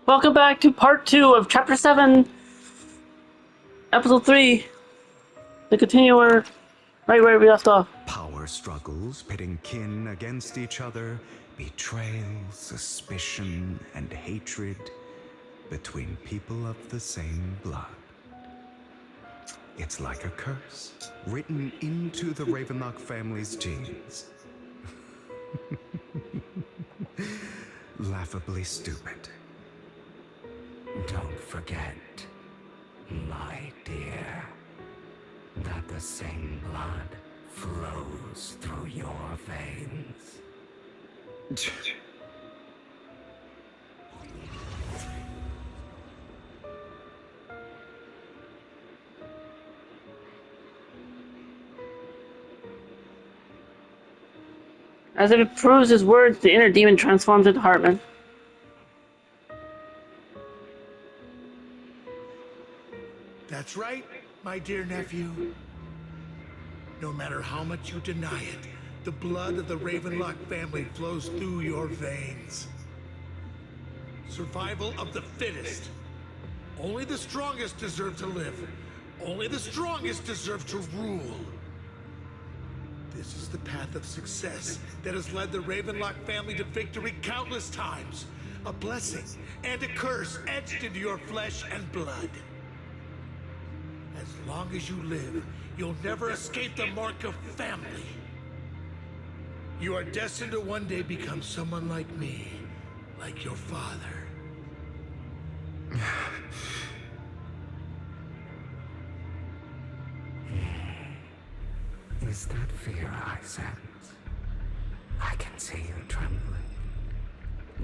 Welcome back to part 2 of chapter 7, episode 3. The continuer, right where we left off. Power struggles pitting kin against each other, betrayal, suspicion, and hatred between people of the same blood. It's like a curse written into the Ravenlock family's genes. Laughably stupid. Don't forget, my dear, that the same blood flows through your veins. As if it proves his words, the inner demon transforms into Hartman. That's right, my dear nephew. No matter how much you deny it, the blood of the Ravenlock family flows through your veins. Survival of the fittest. Only the strongest deserve to live. Only the strongest deserve to rule. This is the path of success that has led the Ravenlock family to victory countless times. A blessing and a curse etched into your flesh and blood. As long as you live, you'll never escape the mark of family. You are destined to one day become someone like me, like your father. Is that fear I sense? I can see you trembling.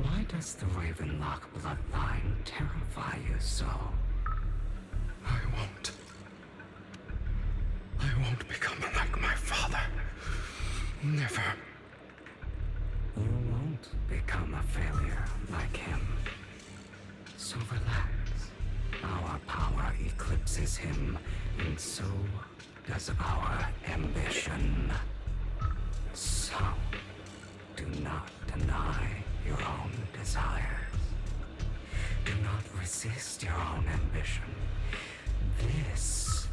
Why does the Ravenlock bloodline terrify you so? I won't become like my father. Never. You won't become a failure like him. So relax. Our power eclipses him, and so does our ambition. So, do not deny your own desires. Do not resist your own ambition. This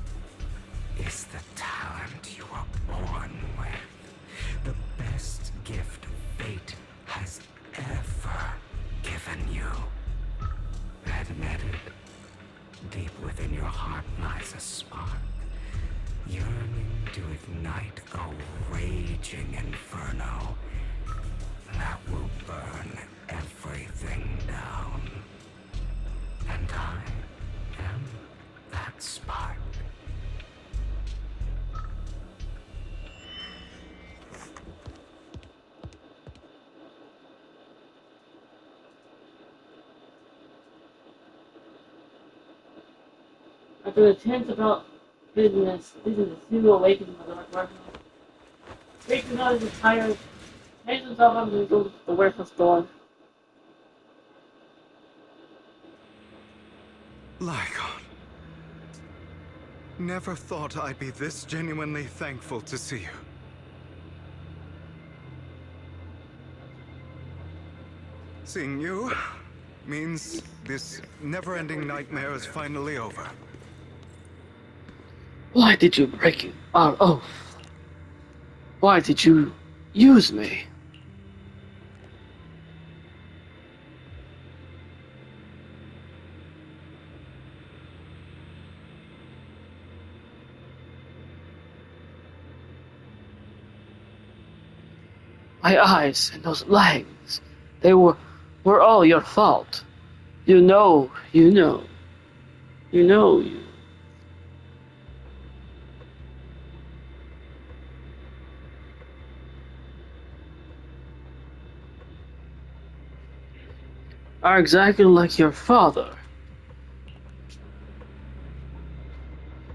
is the talent you were born with. The best gift fate has ever given you. Admit it. Deep within your heart lies a spark, yearning to ignite a raging inferno that will burn everything down. And I am that spark. After the tense about business, he will awaken the Dark Marshal. Reaching out his tired, hangs himself up and goes to the warehouse door. Lygon. Never thought I'd be this genuinely thankful to see you. Seeing you means this never-ending nightmare is finally over. Why did you break our oath? Why did you use me? My eyes and those legs, they were all your fault. You know. Are exactly like your father.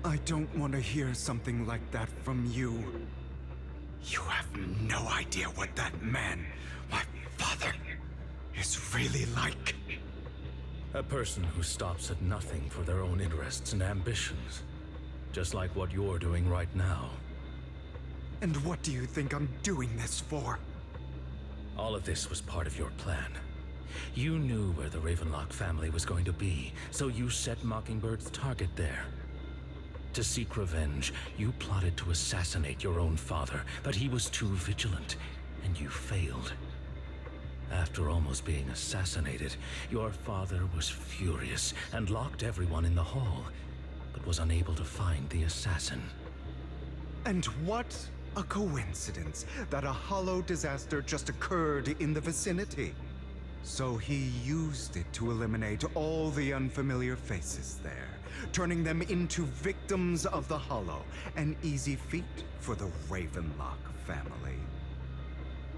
I don't want to hear something like that from you. You have no idea what that man, my father, is really like. A person who stops at nothing for their own interests and ambitions. Just like what you're doing right now. And what do you think I'm doing this for? All of this was part of your plan. You knew where the Ravenlock family was going to be, so you set Mockingbird's target there. To seek revenge, you plotted to assassinate your own father, but he was too vigilant, and you failed. After almost being assassinated, your father was furious and locked everyone in the hall, but was unable to find the assassin. And what a coincidence that a hollow disaster just occurred in the vicinity. So he used it to eliminate all the unfamiliar faces there, turning them into victims of the hollow, an easy feat for the Ravenlock family.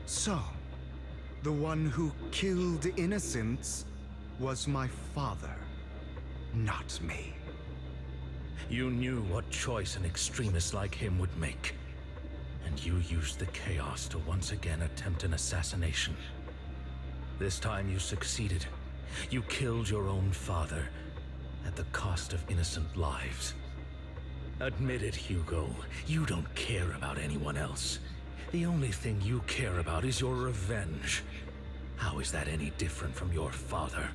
So, the one who killed innocents was my father, not me. You knew what choice an extremist like him would make, and you used the chaos to once again attempt an assassination. This time you succeeded. You killed your own father, at the cost of innocent lives. Admit it, Hugo. You don't care about anyone else. The only thing you care about is your revenge. How is that any different from your father?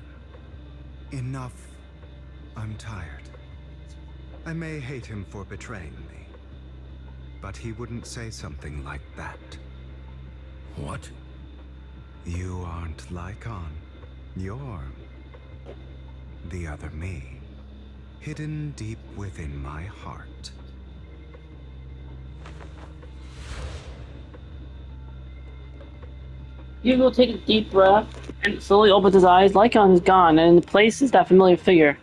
Enough. I'm tired. I may hate him for betraying me, but he wouldn't say something like that. What? You aren't Lycon. You're the other me, hidden deep within my heart. Hugo takes a deep breath and slowly opens his eyes. Lycon is gone, and in the place is that familiar figure.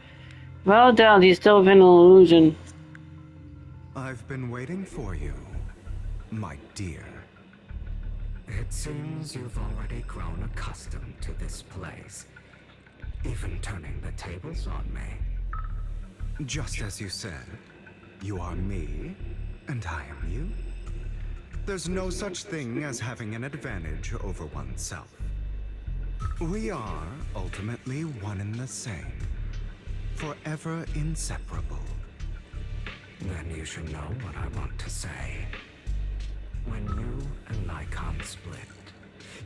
Without doubt, he's still been an illusion. I've been waiting for you, my dear. It seems you've already grown accustomed to this place, even turning the tables on me. Just as you said, you are me, and I am you. There's no such thing as having an advantage over oneself. We are ultimately one and the same, forever inseparable. Then you should know what I want to say. When you and Lycon split,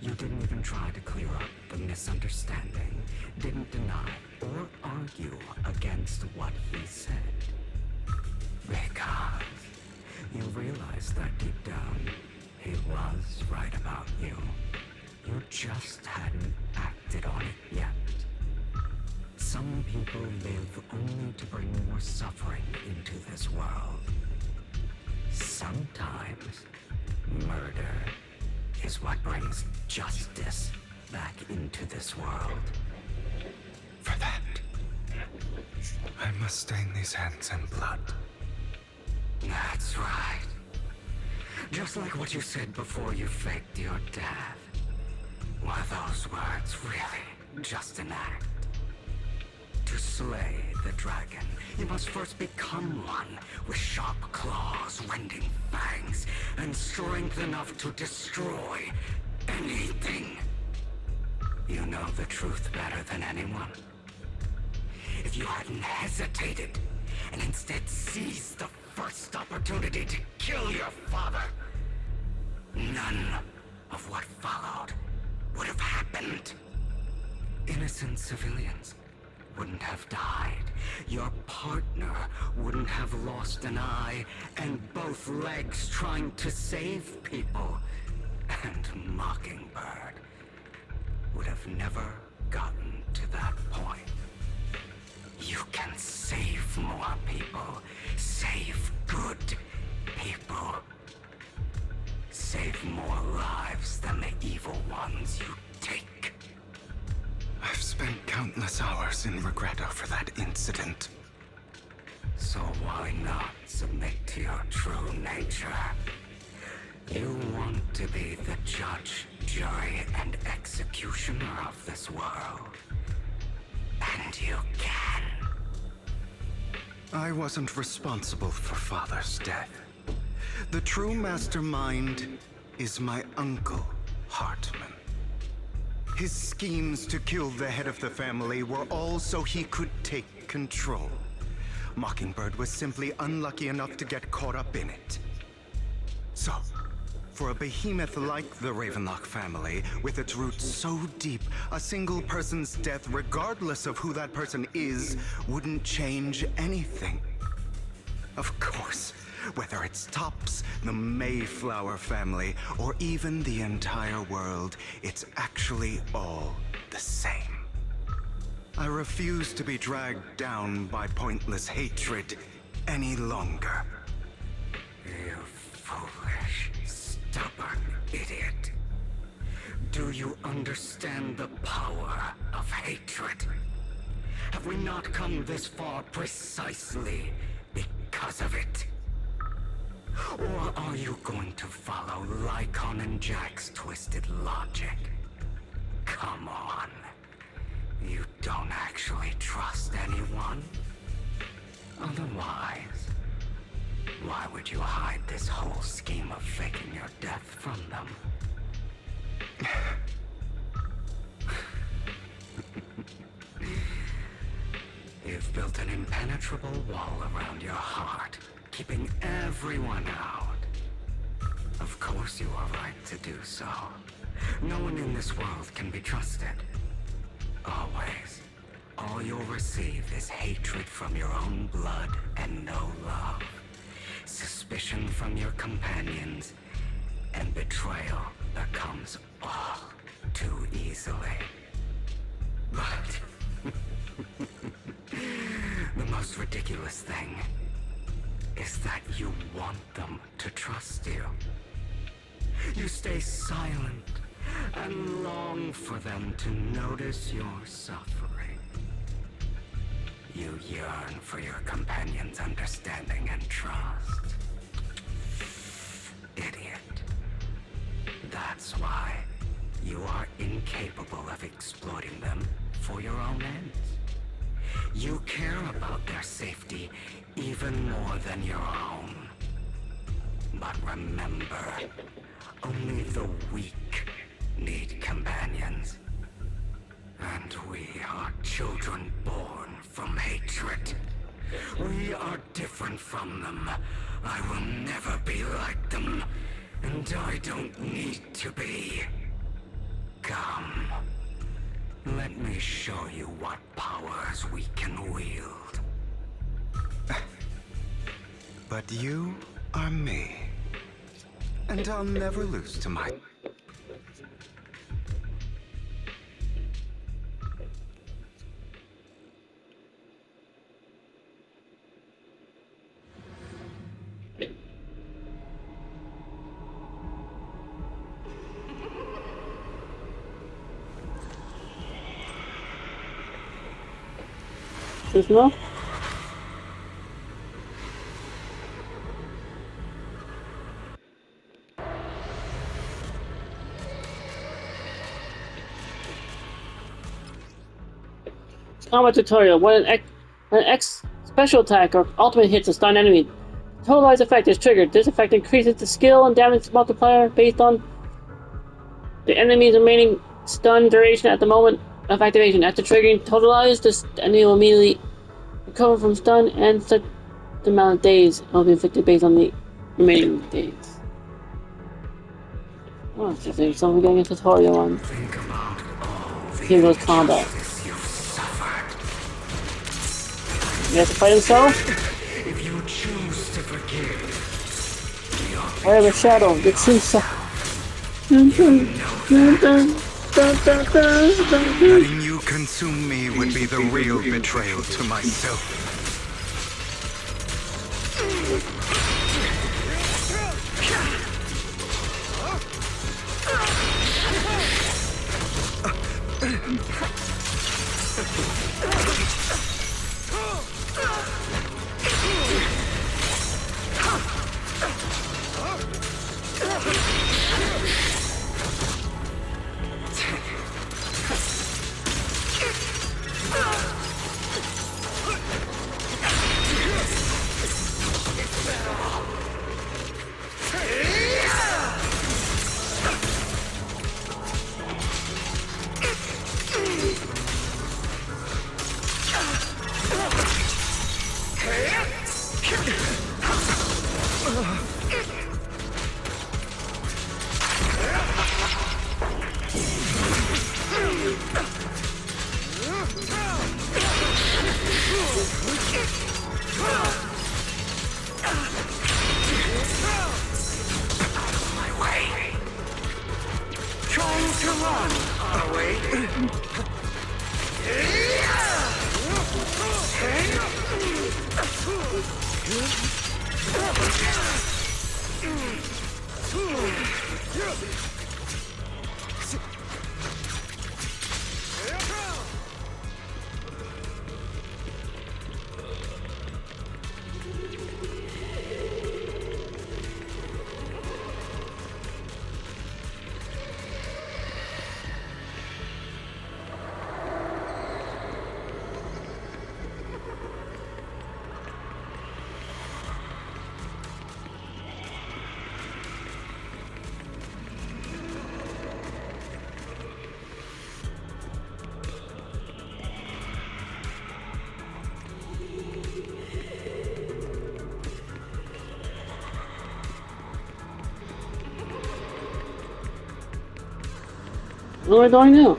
you didn't even try to clear up the misunderstanding, didn't deny or argue against what he said. Because you realized that deep down, he was right about you. You just hadn't acted on it yet. Some people live only to bring more suffering into this world. Sometimes, murder is what brings justice back into this world. For that, I must stain these hands in blood. That's right. Just like what you said before you faked your death. Were those words really just an act? To slay the dragon, you must first become one with sharp claws, rending fangs, and strength enough to destroy anything. You know the truth better than anyone. If you hadn't hesitated, and instead seized the first opportunity to kill your father, none of what followed would have happened. Innocent civilians wouldn't have died. Your partner wouldn't have lost an eye and both legs trying to save people. And Mockingbird would have never gotten to that point. You can save more people. Save good people. Save more lives than the evil ones you take. I've spent countless hours in regret over that incident. So why not submit to your true nature? You want to be the judge, jury, and executioner of this world. And you can. I wasn't responsible for Father's death. The true mastermind is my uncle, Hartman. His schemes to kill the head of the family were all so he could take control. Mockingbird was simply unlucky enough to get caught up in it. So, For a behemoth like the Ravenlock family, with its roots so deep, a single person's death, regardless of who that person is, wouldn't change anything. Of course, whether it's Tops, the Mayflower family, or even the entire world, it's actually all the same. I refuse to be dragged down by pointless hatred any longer. You foolish, stubborn idiot. Do you understand the power of hatred? Have we not come this far precisely because of it? Or are you going to follow Lycon and Jack's twisted logic? Come on. You don't actually trust anyone? Otherwise, why would you hide this whole scheme of faking your death from them? You've built an impenetrable wall around your heart, keeping everyone out. Of course you are right to do so. No one in this world can be trusted. Always. All you'll receive is hatred from your own blood and no love. Suspicion from your companions, and betrayal that comes all too easily. But the most ridiculous thing is that you want them to trust you. You stay silent and long for them to notice your suffering. You yearn for your companion's understanding and trust. Idiot. That's why you are incapable of exploiting them for your own ends. You care about their safety even more than your own. But remember, only the weak need companions. And we are children born from hatred. We are different from them. I will never be like them. And I don't need to be. Come. Let me show you what powers we can wield. But you are me. And I'll never lose to my... Smell? Combat tutorial. When an X special attack or ultimate hits a stunned enemy, the totalized effect is triggered. This effect increases the skill and damage multiplier based on the enemy's remaining stun duration at the moment of activation. After triggering totalized, this enemy will immediately recover from stun and set the amount of days it will be inflicted based on the remaining days. Oh, interesting. So we're getting a tutorial on Kingo's combat. You have to fight himself? If you choose to forgive, I have a shadow. It's himself. Letting you consume me would be the real betrayal to myself. What am I doing now?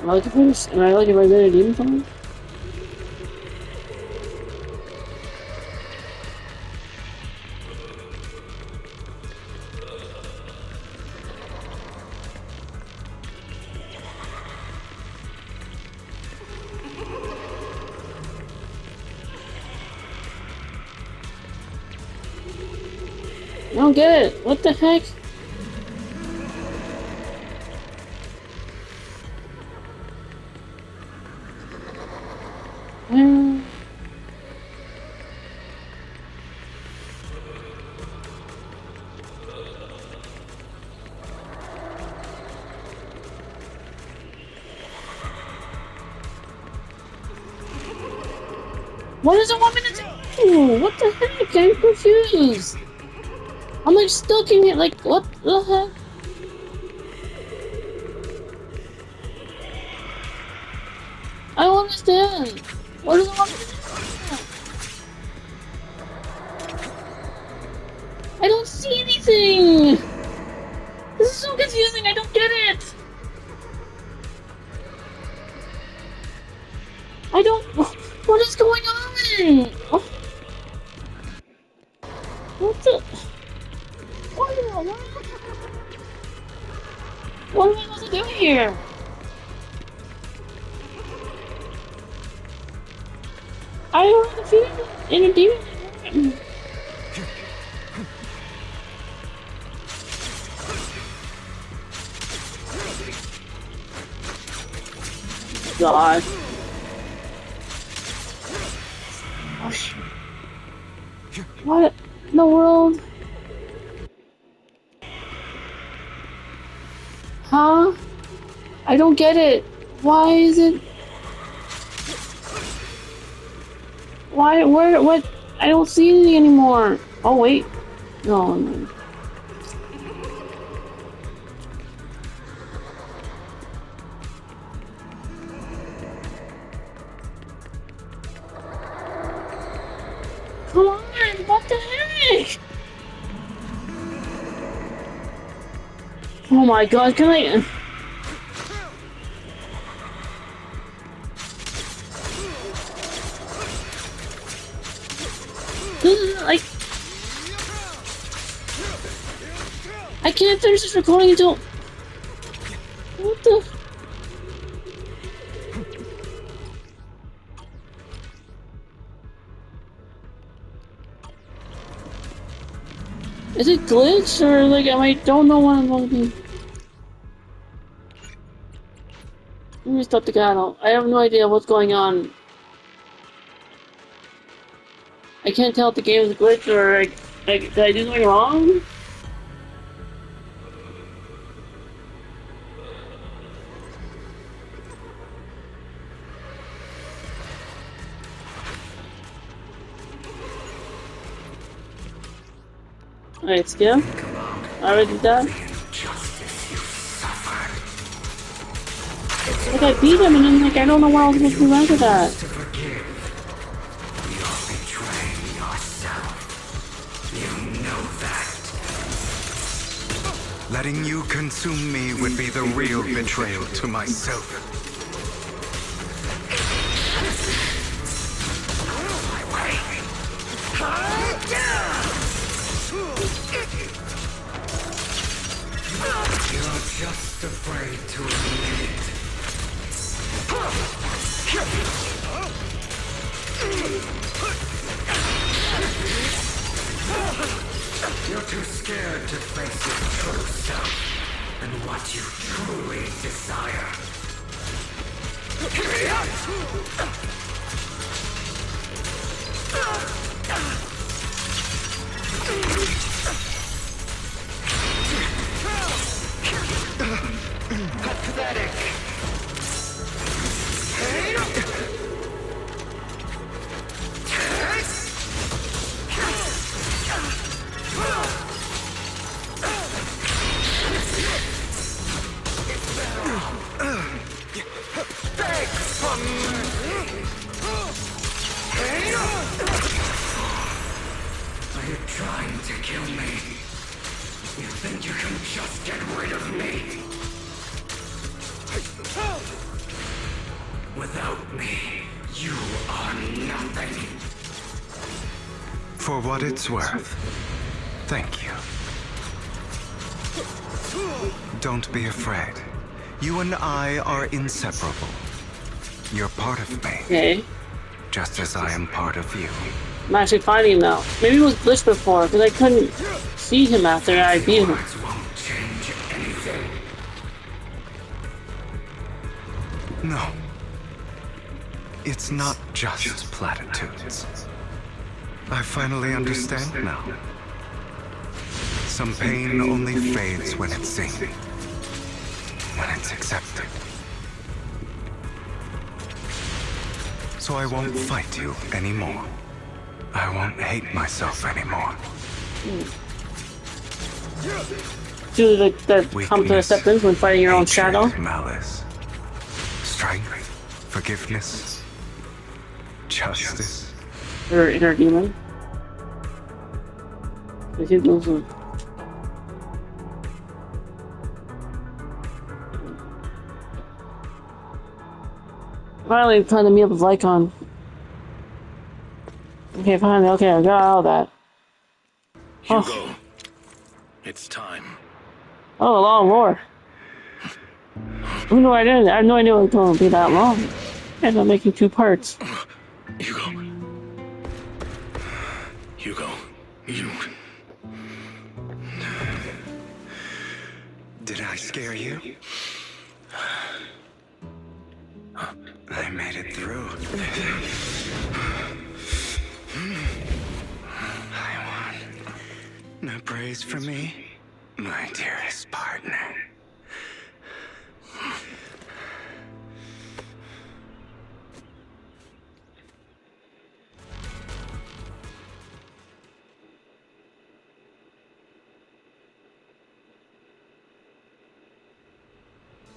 Am I looking for this? Am I looking for a demon something? I don't get it. What the heck? What does it want me to do? What the heck? I'm confused. I'm like stuck in it. Like, what the heck? I don't understand. What does it want me to do? I don't see anything. This is so confusing. I don't get it. I don't. What is going on? What the? What am I supposed to do here? I don't have the feeling in a demon. God. What in the world? Huh? I don't get it. Why is it? Why? Where? What? I don't see anything anymore. Oh wait. No. No. Come on! What the heck? Oh my God! Can I? This is like I can't finish this recording until what the? Is it glitched or like I don't know what I'm going to do? Let me stop the channel. I have no idea what's going on. I can't tell if the game is glitched or did I do something wrong? Alright, skip. I already did that. Like I beat him and then like I don't know what I was supposed to do after that. Letting you consume me would be the real betrayal to myself. You're just afraid to admit it. You're too scared to face your true self and what you truly desire. Pathetic. ready. For what it's worth, thank you. Don't be afraid. You and I are inseparable. You're part of me, Okay. just as I am part of you. I'm actually finding him now. Maybe it was glitched before, because I couldn't see him after I beat him. Words won't change anything. No. It's not just platitudes. I finally understand now. Some pain only fades when it's seen, when it's accepted. So I won't fight you anymore. I won't hate myself anymore. Do the come to acceptance when fighting your own shadow. Hatred, malice, strength, forgiveness, justice. Or inner demon. I think those are... Finally, trying to meet up with Lycon. Okay, finally, okay, I got all that. Hugo, it's time. Oh, a long war. Who knew I didn't? I had no idea it was going to be that long. And I'm making 2 parts. Hugo. Hugo, you... Did I scare you? I made it through. I won. No praise for me, my dearest partner.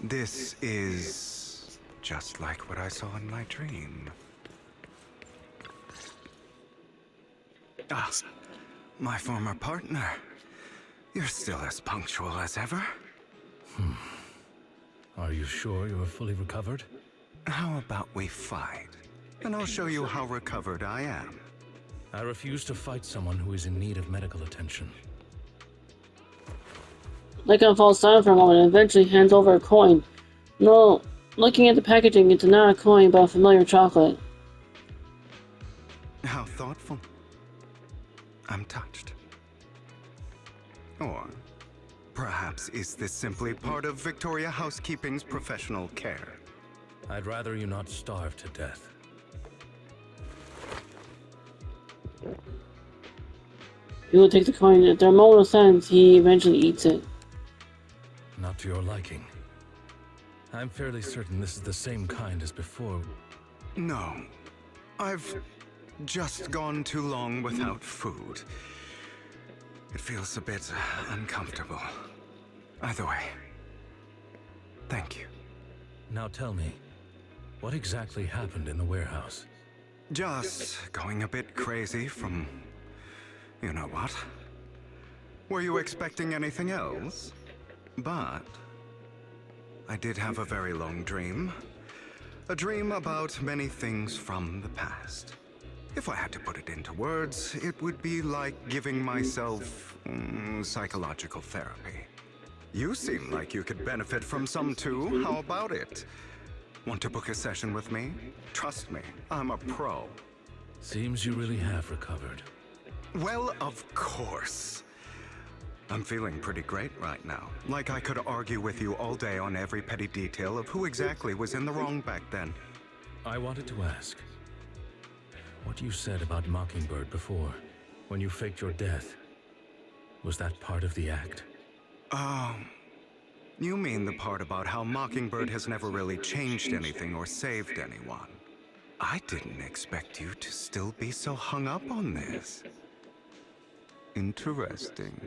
This is just like what I saw in my dream. Ah, my former partner. You're still as punctual as ever. Are you sure you're fully recovered? How about we fight? And I'll show you how recovered I am. I refuse to fight someone who is in need of medical attention. Lycon falls silent for a moment and eventually hands over a coin. No, looking at the packaging, it's not a coin but a familiar chocolate. How thoughtful. I'm touched. Or perhaps is this simply part of Victoria Housekeeping's professional care? I'd rather you not starve to death. He will take the coin. At their moment of silence, he eventually eats it. Not to your liking. I'm fairly certain this is the same kind as before. No. I've just gone too long without food. It feels a bit uncomfortable. Either way, thank you. Now tell me, what exactly happened in the warehouse? Just going a bit crazy from... you know what? Were you expecting anything else? But I did have a very long dream. A dream about many things from the past. If I had to put it into words, it would be like giving myself psychological therapy. You seem like you could benefit from some too. How about it? Want to book a session with me? Trust me, I'm a pro. Seems you really have recovered. Well, of course. I'm feeling pretty great right now. Like I could argue with you all day on every petty detail of who exactly was in the wrong back then. I wanted to ask, what you said about Mockingbird before, when you faked your death, was that part of the act? You mean the part about how Mockingbird has never really changed anything or saved anyone? I didn't expect you to still be so hung up on this. Interesting.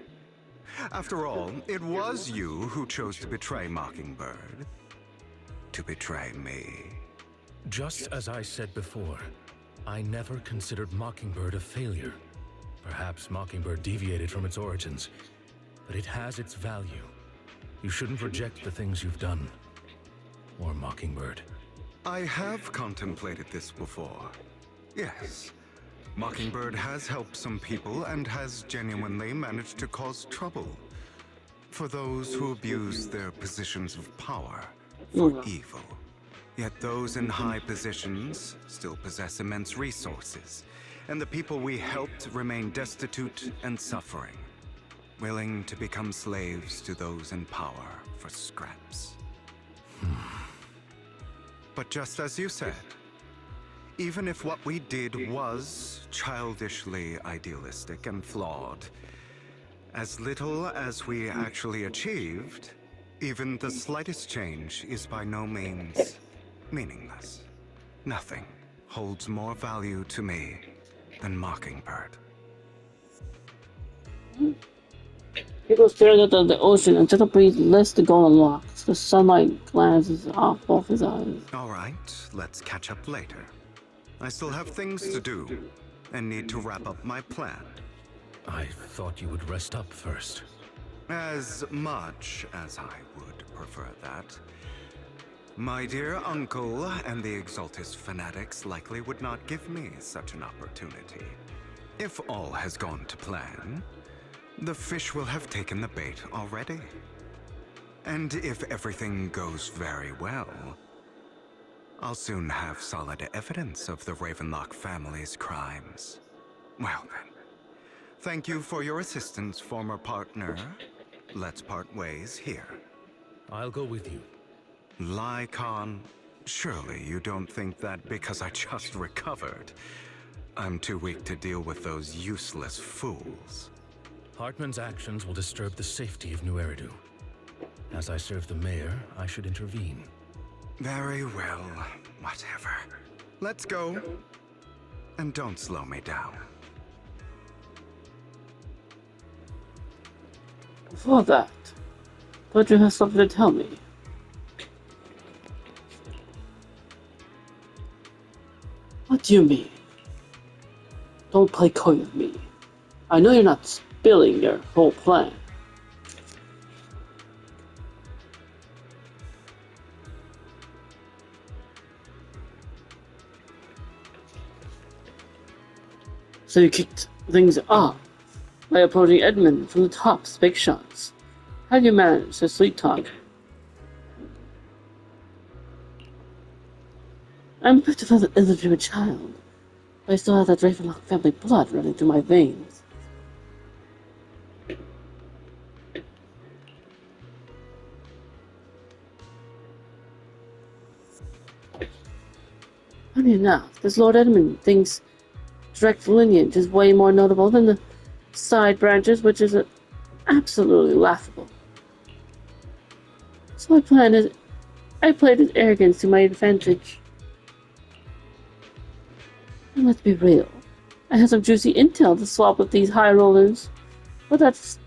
After all, it was you who chose to betray Mockingbird. To betray me. Just as I said before, I never considered Mockingbird a failure. Perhaps Mockingbird deviated from its origins, but it has its value. You shouldn't reject the things you've done. Or Mockingbird. I have contemplated this before. Yes. Mockingbird has helped some people and has genuinely managed to cause trouble for those who abuse their positions of power for evil. Yet those in high positions still possess immense resources, and the people we helped remain destitute and suffering, willing to become slaves to those in power for scraps. But just as you said, even if what we did was childishly idealistic and flawed, as little as we actually achieved, even the slightest change is by no means meaningless. Nothing holds more value to me than Mockingbird. People stared at the ocean, and gentle breeze lifts the golden locks. The sunlight glances off both his eyes. All right, let's catch up later. I still have things to do, and need to wrap up my plan. I thought you would rest up first. As much as I would prefer that. My dear uncle and the Exaltus fanatics likely would not give me such an opportunity. If all has gone to plan, the fish will have taken the bait already. And if everything goes very well, I'll soon have solid evidence of the Ravenlock family's crimes. Well then, thank you for your assistance, former partner. Let's part ways here. I'll go with you. Lycon, surely you don't think that because I just recovered, I'm too weak to deal with those useless fools. Hartman's actions will disturb the safety of New Eridu. As I serve the mayor, I should intervene. Very well, whatever. Let's go. And don't slow me down. Before that, don't you have something to tell me? What do you mean? Don't play coy with me. I know you're not spilling your whole plan. So you kicked things off by approaching Edmund from the top, big shots. How do you manage to sweet talk? I'm a bit of an illegitimate child, but I still have that Ravenlock family blood running through my veins. Funny enough, this Lord Edmund thinks direct lineage is way more notable than the side branches, which is absolutely laughable. So my plan is, I played his arrogance to my advantage. And let's be real, I have some juicy intel to swap with these high rollers, but that's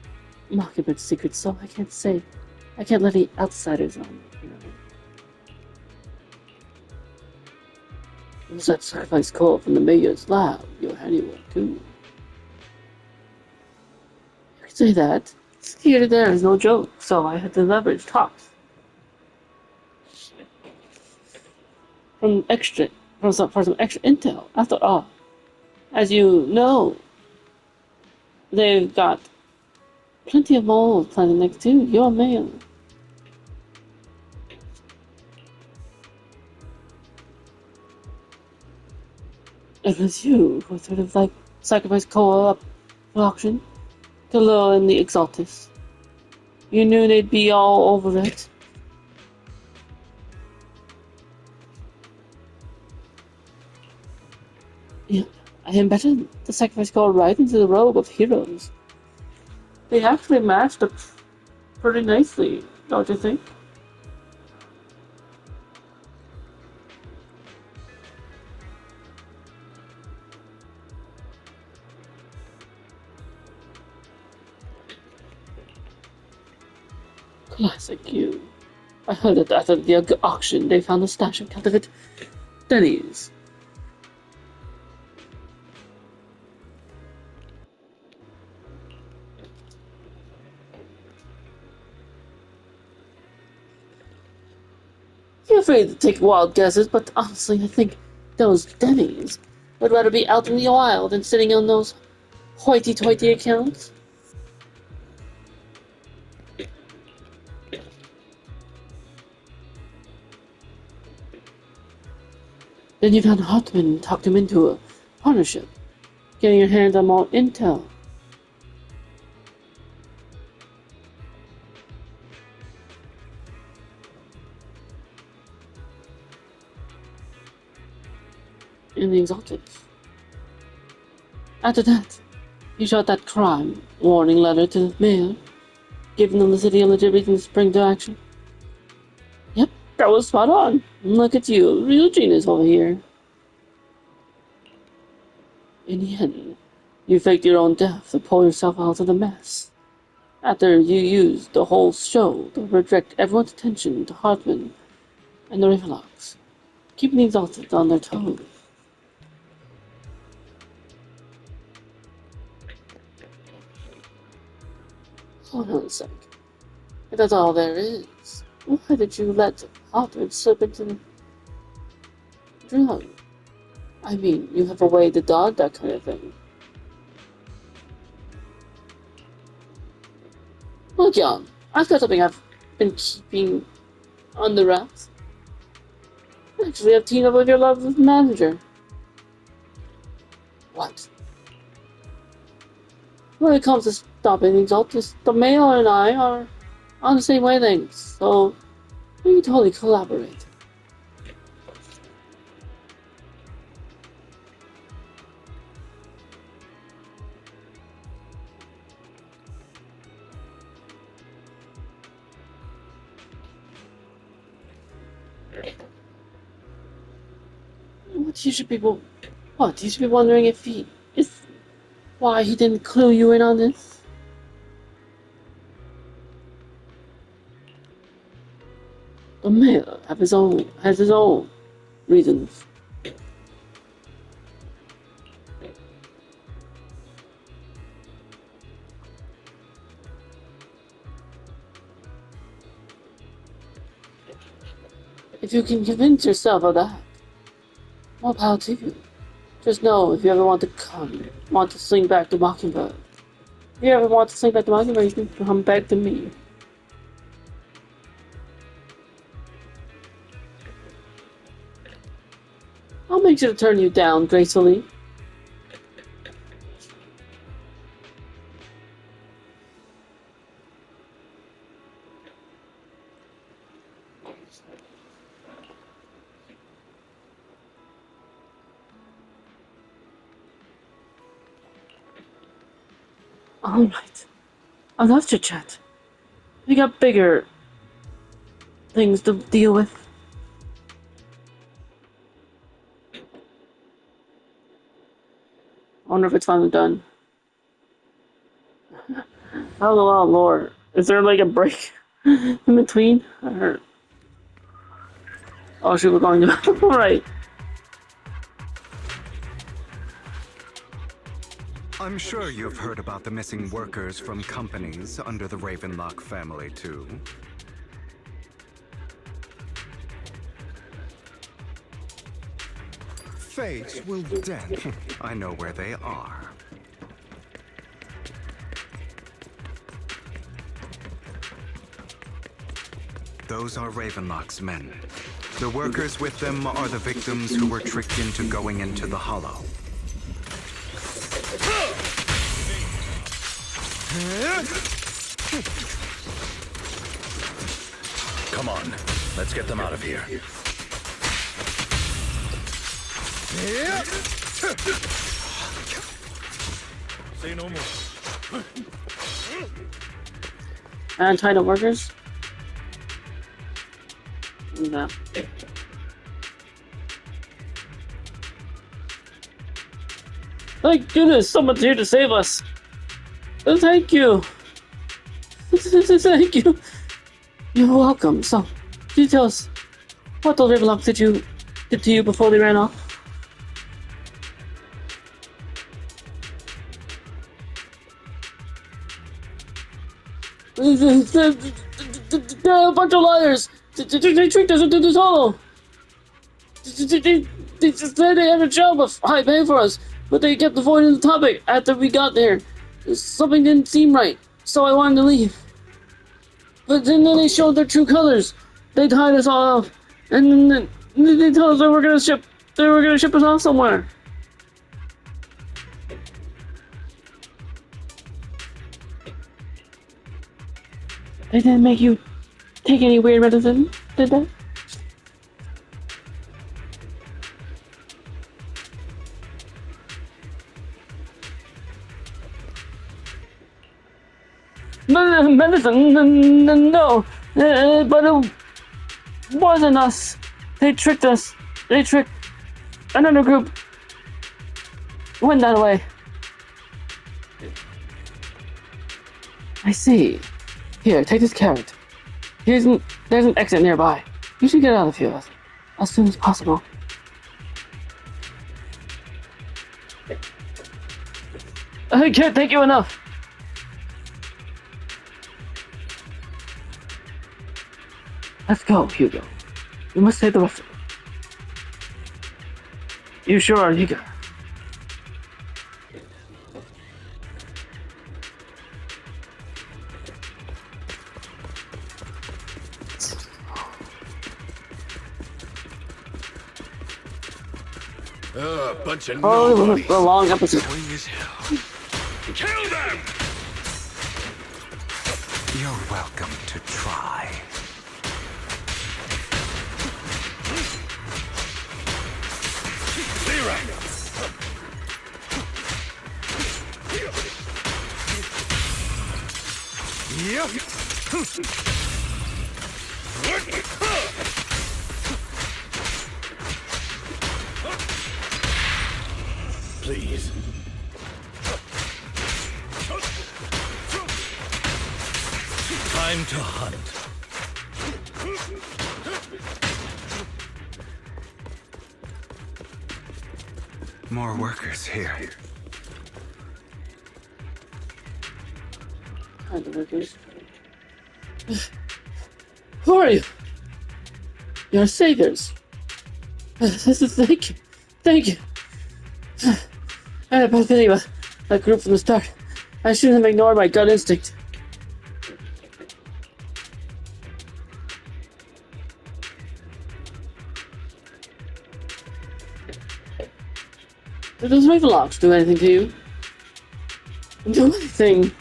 Mockingbird's secret, so I can't let any outsiders on, you know. There's that sacrifice call from the mayor's lab, your handiwork too. You could say that. Here there is no joke, so I had to leverage tops. For some extra intel. After all, as you know, they've got plenty of moles planted next to your mail. It was you who sort of like sacrificed co-op for auction to lure in the Exaltus. You knew they'd be all over it. Yeah, I embedded the sacrifice call right into the robe of heroes. They actually matched up pretty nicely, don't you think? Classic you. I heard that after the auction they found a stash of counterfeit Denny's. Feel free to take wild guesses, but honestly I think those Denny's would rather be out in the wild than sitting on those hoity-toity accounts. Then you found Hartman and talked him into a partnership, getting your hands on more intel. In the Exalted. After that, you shot that crime warning letter to the mayor, giving them the city a legitimate spring to action. Yep, that was spot on. Look at you, real genius over here. In the end, you faked your own death to pull yourself out of the mess. After you used the whole show to redirect everyone's attention to Hartman and the Ravenlocks, keeping the Exalted on their toes. Hold on a sec. If that's all there is, why did you let Hartman slip into the drug? I mean, you have a way to dodge that kind of thing. Look, Jan, I've got something I've been keeping under wraps. Actually, I've teamed up with your lovely manager. What? When it comes to stopping things up, the mayor and I are on the same wavelength, so we can totally collaborate. You should be wondering if why he didn't clue you in on this? The mayor has his own reasons. If you can convince yourself of that, more power to you. Just know if you ever want to sling back to Mockingbird. If you ever want to sling back to Mockingbird, you can come back to me. I'll make sure to turn you down gracefully. Alright. I love to chat. We got bigger things to deal with. I wonder if it's finally done. Oh Lord. Is there like a break in between? I heard. Oh shoot, we're going to alright. I'm sure you've heard about the missing workers from companies under the Ravenlock family, too. Fate will dent. I know where they are. Those are Ravenlock's men. The workers with them are the victims who were tricked into going into the Hollow. Come on, let's get them out of here. Say no more. Entitled workers? No. Thank goodness someone's here to save us. Thank you. Thank you. You're welcome. So, can you tell us what those Ravenlocks did to you before they ran off? They're a bunch of liars. They tricked us into this hollow. They just said they had a job of high pay for us, but they kept avoiding the topic after we got there. Something didn't seem right, so I wanted to leave. But then they showed their true colors. They tied us all up, and then they told us they were gonna ship us off somewhere. They didn't make you take any weird medicine, did they? Medicine? No. But it wasn't us. They tricked us. They tricked another group. Went that way. I see. Here, take this carrot. There's an exit nearby. You should get out of here as soon as possible. I can't thank you enough. Let's go, Hugo. You must save the rest of them. You sure are eager. Bunch of Oh, it was a long episode. Boring as hell. Kill them! You're welcome to try. Zero! Please. Time to hunt. More workers here. Who are you? You're saviors. Thank you. Thank you. I had a bad feeling about that group from the start. I shouldn't have ignored my gut instinct. Did those raven locks do anything to you? Do anything?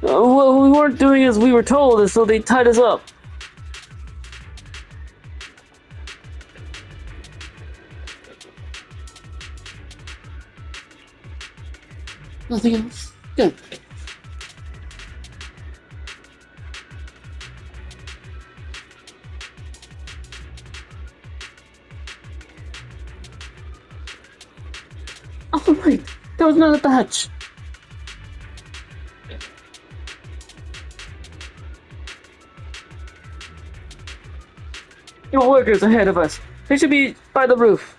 What we weren't doing as we were told, so they tied us up. Nothing else? Good. Oh right, that was not a badge. Your workers ahead of us. They should be by the roof.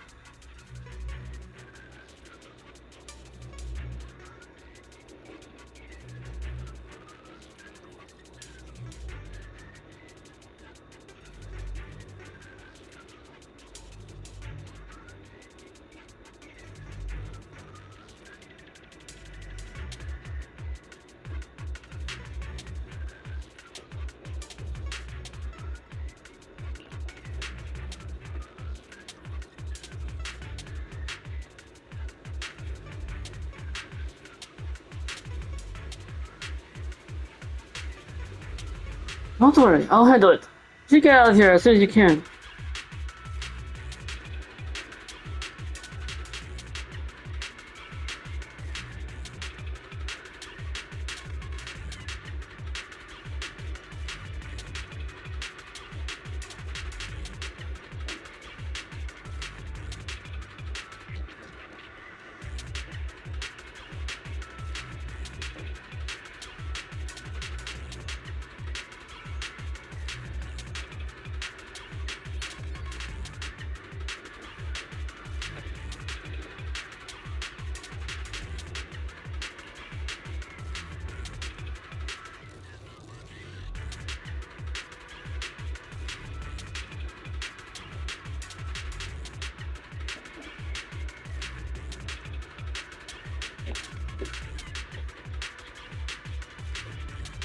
Don't worry, I'll handle it. You get out of here as soon as you can.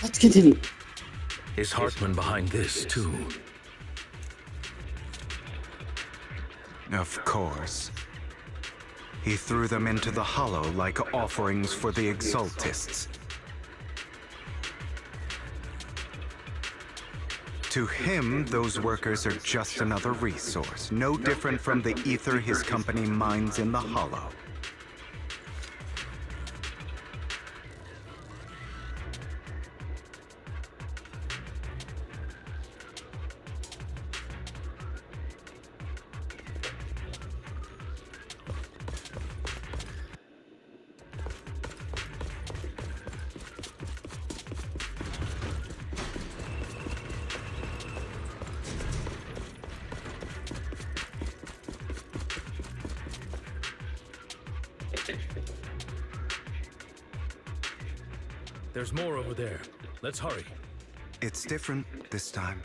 Let's continue. Is Hartman behind this, too? Of course. He threw them into the Hollow like offerings for the Exaltists. To him, those workers are just another resource, no different from the ether his company mines in the Hollow. There's more over there. Let's hurry. It's different this time.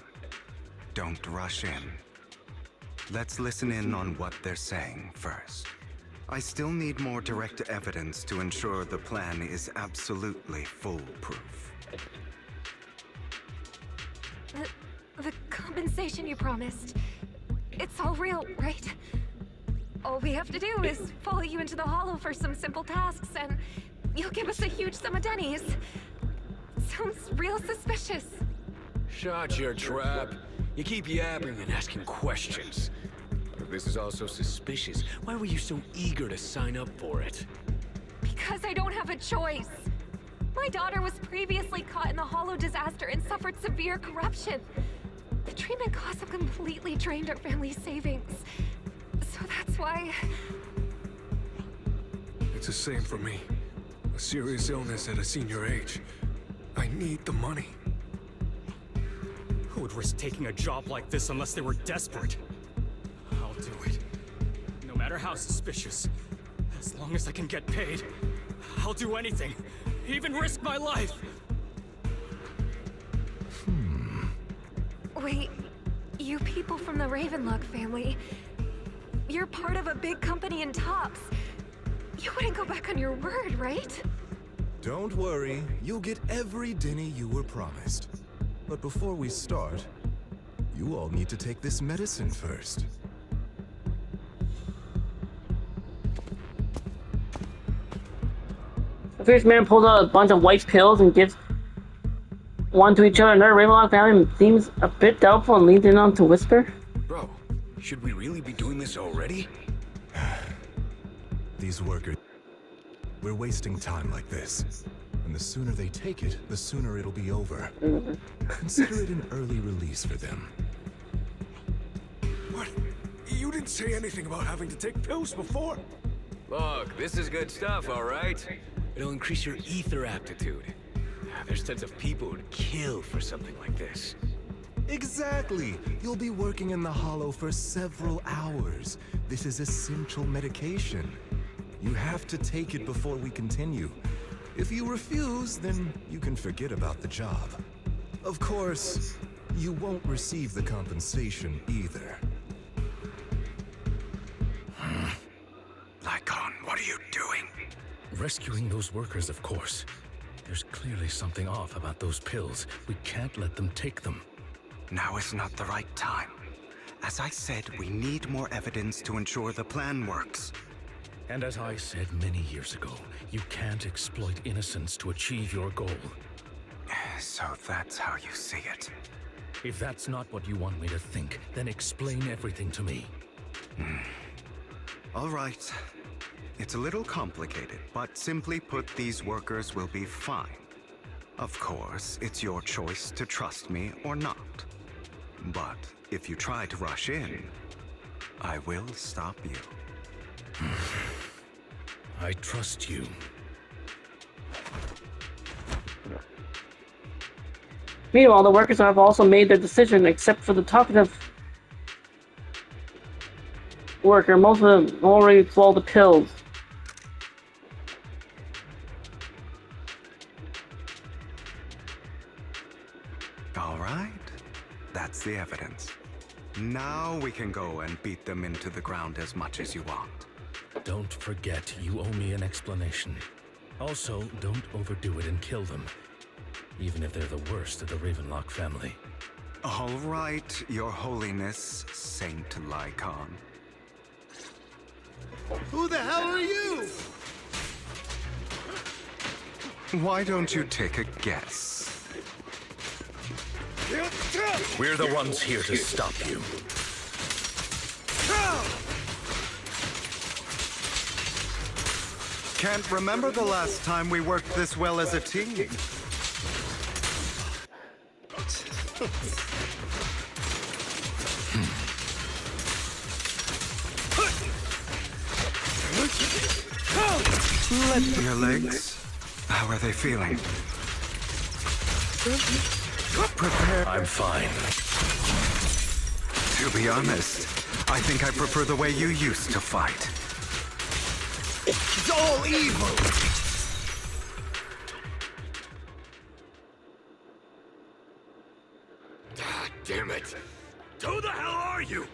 Don't rush in. Let's listen in on what they're saying first. I still need more direct evidence to ensure the plan is absolutely foolproof. The compensation you promised. It's all real, right? All we have to do is follow you into the Hollow for some simple tasks, and you'll give us a huge sum of dennies. Sounds real suspicious. Shut your trap. You keep yapping and asking questions. If this is all so suspicious, why were you so eager to sign up for it? Because I don't have a choice. My daughter was previously caught in the Hollow disaster and suffered severe corruption. The treatment costs have completely drained our family's savings. So that's why... It's the same for me. A serious illness at a senior age. I need the money. Who would risk taking a job like this unless they were desperate? I'll do it. No matter how suspicious. As long as I can get paid, I'll do anything. Even risk my life. Wait, you people from the Ravenlock family, you're part of a big company in Tops. You wouldn't go back on your word, right? Don't worry, you'll get every denny you were promised. But before we start, you all need to take this medicine first. The fierce man pulls out a bunch of white pills and gives one to each other. Another Ravenlock family seems a bit doubtful and leans in on to whisper. Bro, should we really be doing this already? These workers... We're wasting time like this. And the sooner they take it, the sooner it'll be over. Consider it an early release for them. What? You didn't say anything about having to take pills before? Look, this is good stuff, all right? It'll increase your ether aptitude. There's tons of people who'd kill for something like this. Exactly! You'll be working in the Hollow for several hours. This is essential medication. You have to take it before we continue. If you refuse, then you can forget about the job. Of course, you won't receive the compensation either. Lycon, what are you doing? Rescuing those workers, of course. There's clearly something off about those pills. We can't let them take them. Now is not the right time. As I said, we need more evidence to ensure the plan works. And as I said many years ago, you can't exploit innocence to achieve your goal. So that's how you see it. If that's not what you want me to think, then explain everything to me. All right. It's a little complicated, but simply put, these workers will be fine. Of course, it's your choice to trust me or not. But if you try to rush in, I will stop you. I trust you. Meanwhile, the workers have also made their decision, except for the talkative worker. Most of them already swallowed the pills. All right. That's the evidence. Now we can go and beat them into the ground as much as you want. Don't forget, you owe me an explanation. Also, don't overdo it and kill them. even if they're the worst of the Ravenlock family. All right, Your Holiness, Saint Lycon. Who the hell are you? Why don't you take a guess? We're the ones here to stop you. Can't remember the last time we worked this well as a team. Let your legs. How are they feeling? Prepare. I'm fine. To be honest, I think I prefer the way you used to fight. It's all evil! God damn it! Who the hell are you?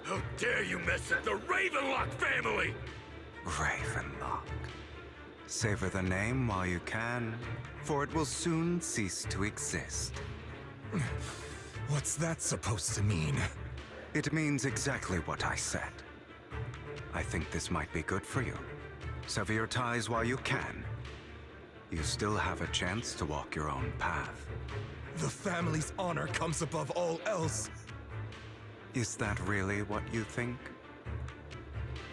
How dare you mess with the Ravenlock family? Ravenlock. Savor the name while you can, for it will soon cease to exist. What's that supposed to mean? It means exactly what I said. I think this might be good for you. Sever your ties while you can. You still have a chance to walk your own path. The family's honor comes above all else. Is that really what you think?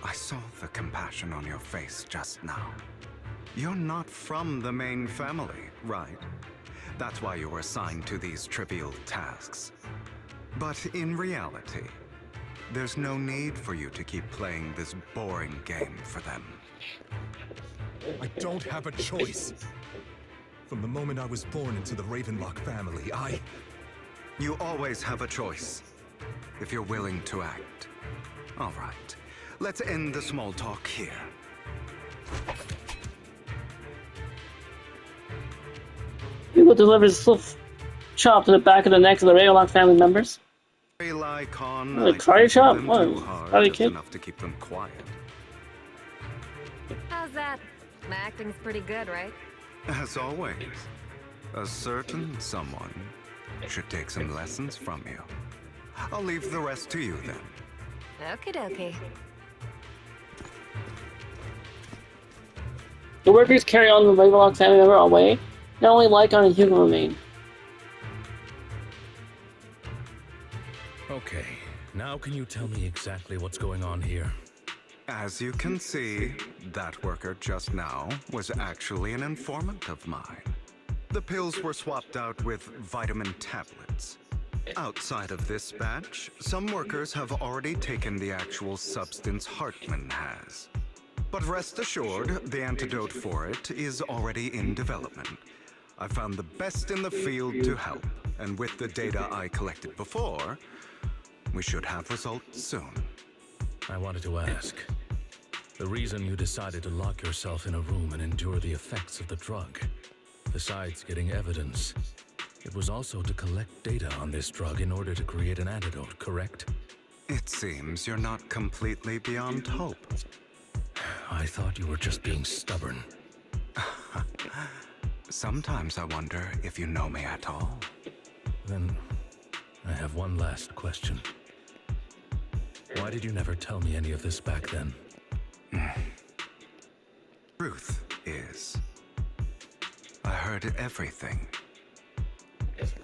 I saw the compassion on your face just now. You're not from the main family, right? That's why you were assigned to these trivial tasks. But in reality, there's no need for you to keep playing this boring game for them. I don't have a choice. From the moment I was born into the Ravenlock family, You always have a choice, if you're willing to act. All right, let's end the small talk here. Hugo delivers a little chop to the back of the necks of the Ravenlock family members. Lycon, Oh, a karate chop? What? Are you just kidding? enough to keep them quiet. How's that? My acting's pretty good, right? As always, a certain someone should take some lessons from you. I'll leave the rest to you then. Okie dokie. The workers carry on the Ravenlock family member away. Not only Lycon and Hugo remain. Okay, now can you tell me exactly what's going on here? As you can see, that worker just now was actually an informant of mine. The pills were swapped out with vitamin tablets. Outside of this batch, some workers have already taken the actual substance Hartman has. But rest assured, the antidote for it is already in development. I found the best in the field to help, and with the data I collected before, we should have results soon. I wanted to ask. The reason you decided to lock yourself in a room and endure the effects of the drug, besides getting evidence, it was also to collect data on this drug in order to create an antidote, correct? It seems you're not completely beyond hope. I thought you were just being stubborn. Sometimes I wonder if you know me at all. Then, I have one last question. Why did you never tell me any of this back then? Truth is, I heard everything.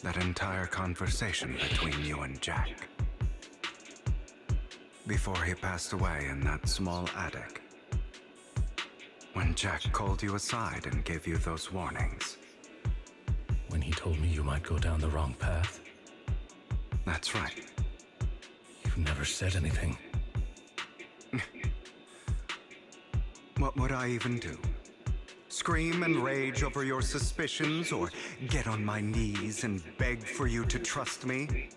That entire conversation between you and Jack. Before he passed away in that small attic. When Jack called you aside and gave you those warnings. When he told me you might go down the wrong path? That's right. You've never said anything. What would I even do? Scream and rage over your suspicions, or get on my knees and beg for you to trust me?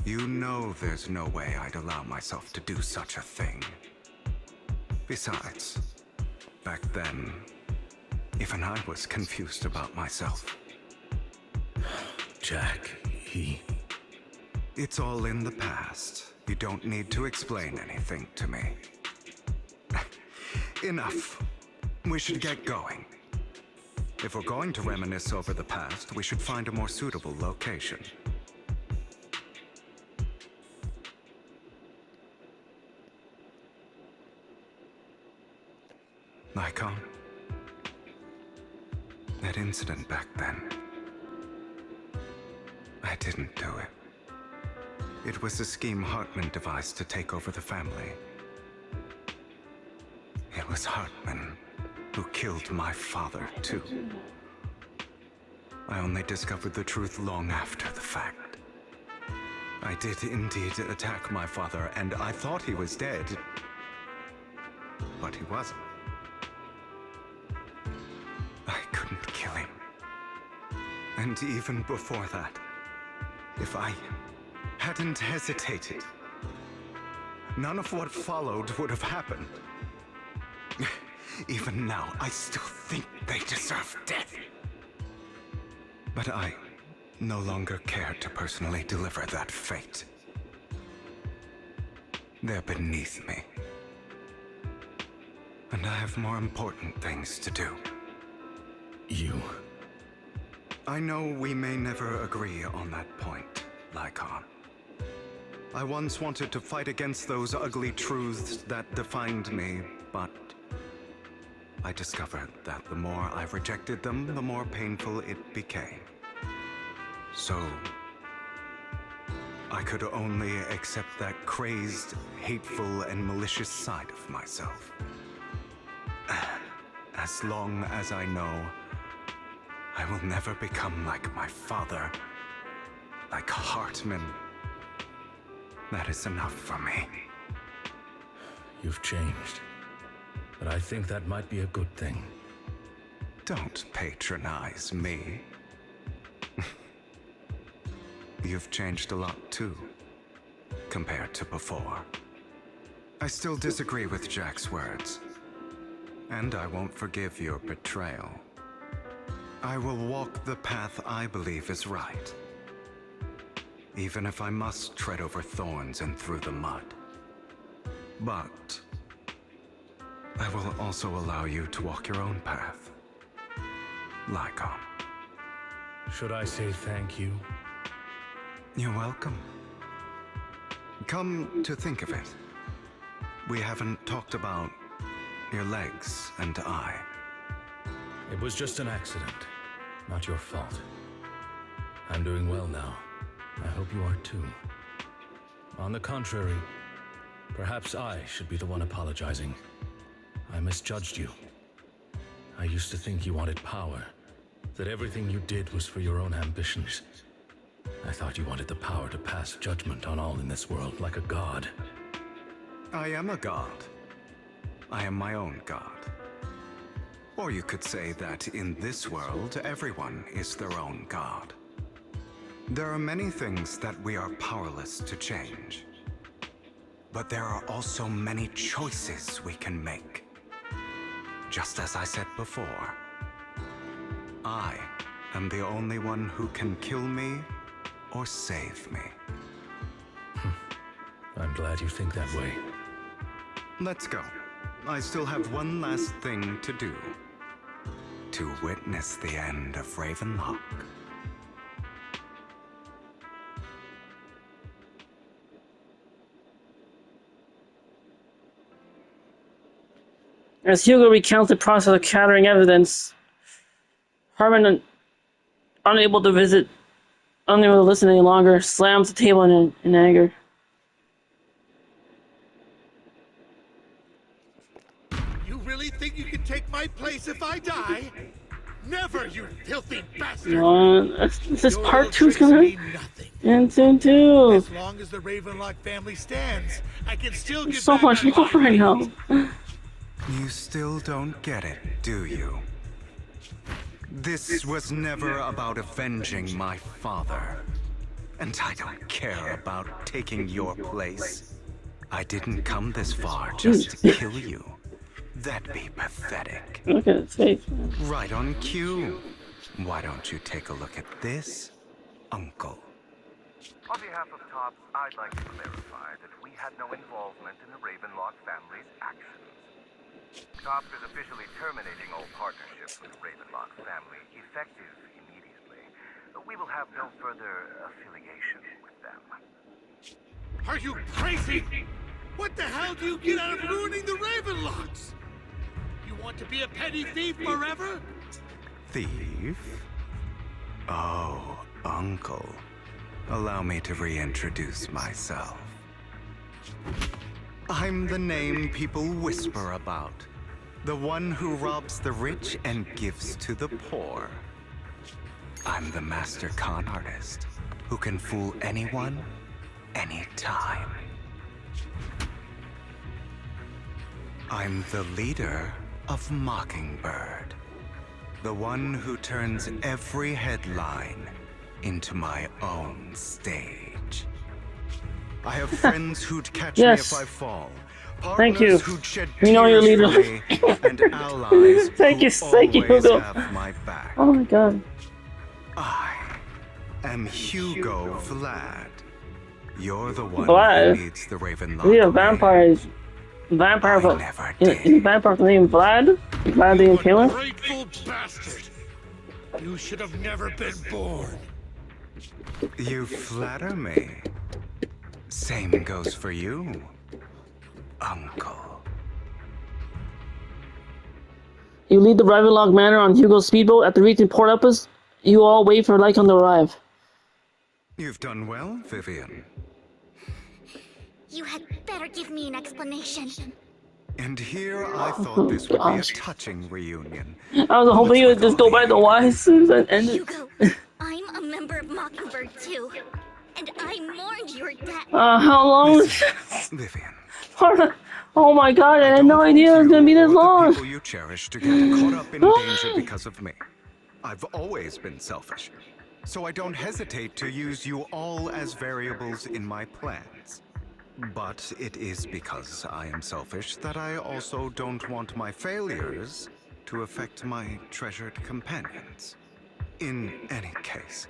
You know there's no way I'd allow myself to do such a thing. Besides, back then, even I was confused about myself. Jack, he... It's all in the past. You don't need to explain anything to me. Enough. We should get going. If we're going to reminisce over the past, we should find a more suitable location. Lycon? That incident back then. I didn't do it. It was a scheme Hartman devised to take over the family. It was Hartman who killed my father, too. I only discovered the truth long after the fact. I did indeed attack my father, and I thought he was dead. But he wasn't. I couldn't kill him. And even before that, if I hadn't hesitated, none of what followed would have happened. Even now, I still think they deserve death. But I no longer care to personally deliver that fate. They're beneath me. And I have more important things to do. You? I know we may never agree on that point, Lycon. I once wanted to fight against those ugly truths that defined me, but I discovered that the more I rejected them, the more painful it became. So, I could only accept that crazed, hateful, and malicious side of myself. As long as I know I will never become like my father, like Hartman, that is enough for me. You've changed. But I think that might be a good thing. Don't patronize me. You've changed a lot too, compared to before. I still disagree with Jack's words, and I won't forgive your betrayal. I will walk the path I believe is right, even if I must tread over thorns and through the mud. But I will also allow you to walk your own path, Lycon. Should I say thank you? You're welcome. Come to think of it, we haven't talked about your legs and eye. It was just an accident, not your fault. I'm doing well now. I hope you are too. On the contrary, perhaps I should be the one apologizing. I misjudged you. I used to think you wanted power, that everything you did was for your own ambitions. I thought you wanted the power to pass judgment on all in this world like a god. I am a god. I am my own god. Or you could say that in this world, everyone is their own god. There are many things that we are powerless to change. But there are also many choices we can make. Just as I said before, I am the only one who can kill me or save me. I'm glad you think that way. Let's go. I still have one last thing to do. To witness the end of Ravenlock. As Hugo recounts the process of gathering evidence, Hartman, unable to listen any longer, slams the table in anger. You really think you can take my place if I die? Never, you filthy bastard! This Your part little 2's gonna tricks mean nothing. end soon too. As long as the Ravenlock family stands, I can still get So back much on love my right feet. now. You still don't get it, do you? This was never about avenging my father. And I don't care about taking your place. I didn't come this far just to kill you. That'd be pathetic. Look at his face. Right on cue. Why don't you take a look at this, Uncle? On behalf of TOPS, I'd like to clarify that we had no involvement in the Ravenlock family's actions. TOPS is officially terminating all partnerships with Ravenlock's family, effective immediately. We will have no further affiliation with them. Are you crazy? What the hell do you get out of ruining the Ravenlocks? You want to be a petty thief forever? Thief? Oh, Uncle. Allow me to reintroduce myself. I'm the name people whisper about. The one who robs the rich and gives to the poor. I'm the master con artist who can fool anyone, anytime. I'm the leader of Mockingbird. The one who turns every headline into my own stage. I have friends who'd catch me if I fall. Thank you. Who'd shed You know your tears leader. for me, and allies Thank you, who thank you, always Hugo. have my back. Oh my god. I am Hugo Vlad. You're the one Vlad? who needs the Ravenlock. We are vampires. Vampire. I never Is did. vampire named Vlad? Vlad the You Impaler? ungrateful bastard! You should have never been born. You flatter me. Same goes for you, Uncle. You lead the Ravenlock Manor on Hugo's speedboat after reaching Port Uppus. You all wait for Lycon to arrive. You've done well, Vivian. You had better give me an explanation. And here I thought this would be a touching reunion. I was hoping you would just go back to why as soon as I ended. Hugo, I'm a member of Mockingbird too. And I mourned your death. How long was Vivian. Oh my god, I had no idea it was gonna be this The long. people you cherish to get caught up in danger because of me. I've always been selfish, so I don't hesitate to use you all as variables in my plans. But it is because I am selfish that I also don't want my failures to affect my treasured companions. In any case,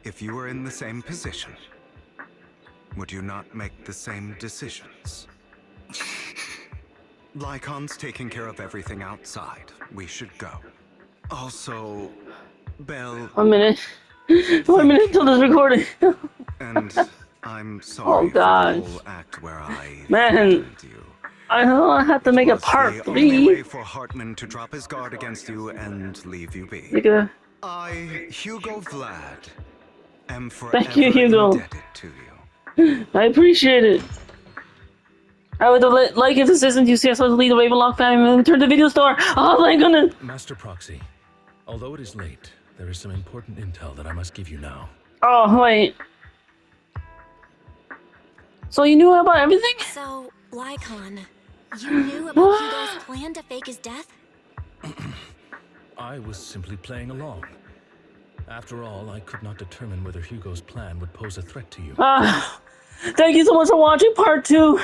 if you were in the same position, would you not make the same decisions? Lycon's taking care of everything outside. We should go. Also, Belle... 1 minute. 1 minute till this recording. And I'm sorry for the whole act where I Man, threatened you. I know I have to make a Was part the only 3. way for Hartman to drop his guard against you and leave you be. Nigga. I, Hugo Vlad, am Thank you, forever Hugo. indebted to you. I appreciate it. I would like his assistant UCS to lead the Ravenlock family and turn the video store. Oh my goodness. Master Proxy, although it is late, there is some important intel that I must give you now. Oh, wait. So you knew about everything? So, Lycon, you knew about Hugo's plan to fake his death? I was simply playing along. After all, I could not determine whether Hugo's plan would pose a threat to you. Thank you so much for watching part 2.